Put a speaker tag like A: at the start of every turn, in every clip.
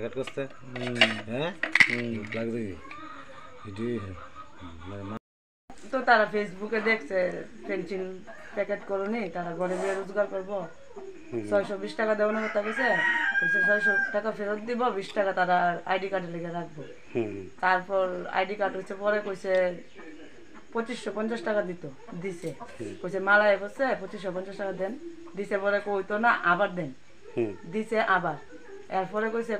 A: Packet করতে হ্যাঁ লাগবে
B: তো তারা ফেসবুকে দেখছে পেন্সিল প্যাকেট করনি তারা ঘরে গিয়ে রোজগার করবো 620 টাকা দেওয়ানোর কথা কইছে 600 টাকা ফেরত দিব 20 টাকা তারা আইডি কার্ডে লেগে রাখবো। তারপর আইডি কার্ড হচ্ছে পরে কইছে 2550 টাকা দিছে কইছে মালায় বসে 2550 টাকা দেন দিছে পরে কইতো না আবার দেন দিছে আবার এরপরে কইছে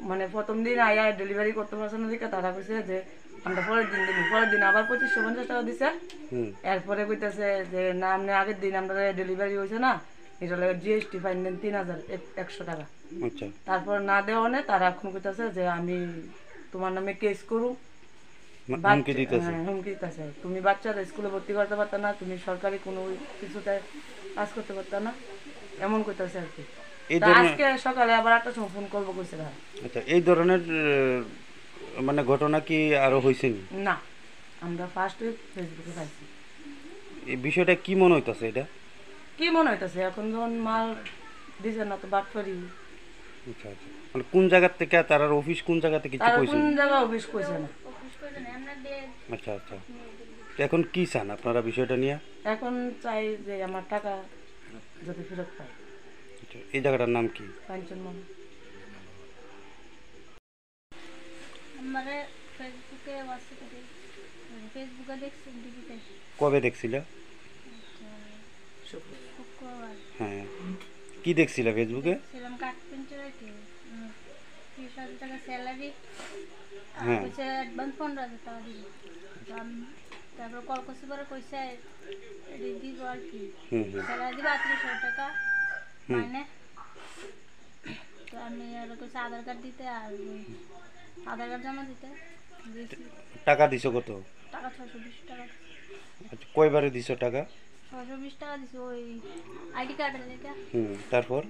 B: মানে প্রথম দিন আয়া ডেলিভারি করতে পারছে না দিকে তারা কইছে যে আমরা পরের দিন আবার 2550 টাকা দিছে। এরপরে কইতেছে যে না আপনি আগের দিন আমরা ডেলিভারি হয়েছে না এটা লাগে জিএসটি ফাইন দেন 3100 টাকা। তারপর না দেওয়া নেই তারা এখন কইতেছে যে আমি তোমার নামে কেস করু হুমকি দিতেছে তুমি বাচ্চারা স্কুলে ভর্তি করতে পারতা না তুমি সরকারি কোনো কিছুতে কাজ করতে পারতা না এমন কইতেছে আর কি। আজকে সকালে আবার 8টার সময় ফোন করবো কইছে।
A: আচ্ছা এই ধরনের মানে ঘটনা কি আরো হয়েছে
B: না আমরা ফার্স্ট ফেসবুকে পাইছি।
A: এই বিষয়টা কি মনে হইতাছে এটা
B: কি মনে হইতাছে এখন যখন মাল দিছে না তো বাটফারি।
A: আচ্ছা আচ্ছা মানে কোন জায়গা থেকে তার অফিস কোন জায়গা থেকে কিছু কইছে
B: কোন জায়গা অফিস কইছে না।
A: আচ্ছা আচ্ছা এখন কি চান আপনারা বিষয়টা নিয়ে?
B: এখন চাই যে আমার টাকা যদি ফেরত পাই।
A: এই জায়গাটার নাম কি?
B: কাঞ্চনমন।
C: আমারে ফেসবুকে দেখছি টিভিতে।
A: কবে দেখছিল?
C: শুক্রবার।
A: হ্যাঁ কি দেখছিল ফেসবুকে?
C: ছিলাম কার্পেন্টার আর কি 30,000 টাকা স্যালারি
A: হ্যাঁ
C: কইছে অ্যাডভান্স 15,000 টাকা দিল। তারপর কল করছি পরে কইছে দিব আর কি স্যালারি দিব 38,000 টাকা মানে তো আমি আর কইছে আধার কার্ড দিতে আর আধার কার্ড জমা দিতে
A: টাকা দিছো কত?
C: টাকা 620 টাকা।
A: আচ্ছা কয়বারে দিছো টাকা?
C: 620 টাকা দিছি ওই আইডি কার্ডের লেগে।
A: তারপর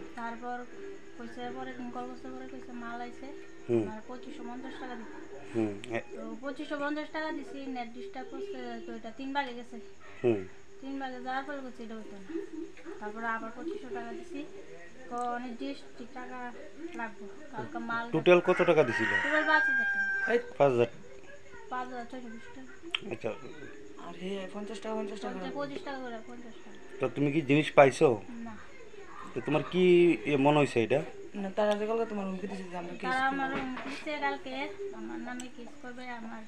C: কইছে পরে কল করছে পরে কইছে মাল আইছে আর 2550 টাকা দিছি। তো 2550 টাকা দিছি নেট ডিস্টার্ব করছে তো এটা 3 ভাগে গেছে। 3 ভাগে যাওয়ার পরে কইছে এটা হইতো না। তারপর আবার 2500 টাকা দিছি অনেক জিএসটি টাকা লাগবে কালকে মাল
A: টোটাল কত টাকা দিছিল?
C: টোটাল 5,000 টাকা।
A: 5,620 টাকা। আচ্ছা
B: আরে 50 টাকা
C: 25 টাকা করে 50 টাকা।
A: তো তুমি কি জিনিস পাইছো?
C: না
A: তো তোমার কি মনে হইছে এটা?
B: না তারা যে কালকে তোমার হুমকি দিছে যে আমরা কেস
C: তারা আমার হুমকি দিছে কালকে আমার নামে কেস করবে আমার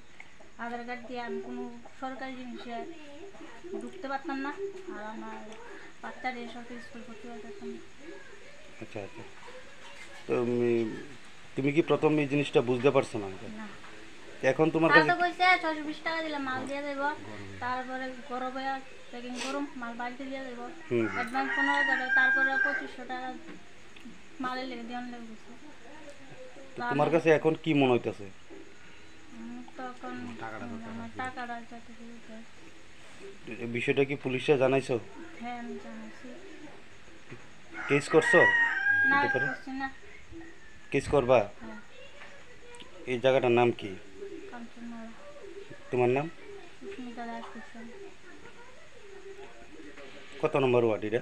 C: আধার কার্ড দিয়ে আমি কোনো সরকারি জিনিসে ঢুকতে পারতাম না আর আমার বাচ্চাদের সরকারি স্কুল ভর্তি হতে পারতাম না।
A: আচ্ছা আচ্ছা তো তুমি কি প্রথম এই জিনিসটা বুঝতে পারছো না? এখন তোমার কাছে
C: কইছে 620 টাকা দিলে মাল দিয়ে দেব তারপরে গরবে প্যাকিং করুম মাল বাড়িতে দিয়ে দেব অ্যাডভান্স 15,000 তারপরে 2500 টাকা মালের লেগে দিন লাগবে।
A: তোমার কাছে এখন কি মনে হইতাছে?
C: তখন টাকাটা যাতে
A: বিষয়টা কি পুলিশে জানাইছো?
C: হ্যাঁ আমি জানাইছি।
A: কেস করছো?
C: না করছি না।
A: কেস করবা?
C: হ্যাঁ।
A: এই জায়গাটার নাম কি?
C: কাঞ্চনমোড়া।
A: তোমার নাম?
C: সুস্মিতা রাজকিশোর।
A: কত নম্বর ওয়ার্ড এটা?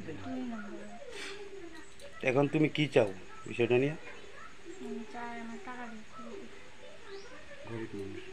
C: 2 নম্বর।
A: এখন তুমি কি চাও বিষয়টা নিয়ে?
C: চাই আমার টাকা দিতে।
A: গরিব মানুষ।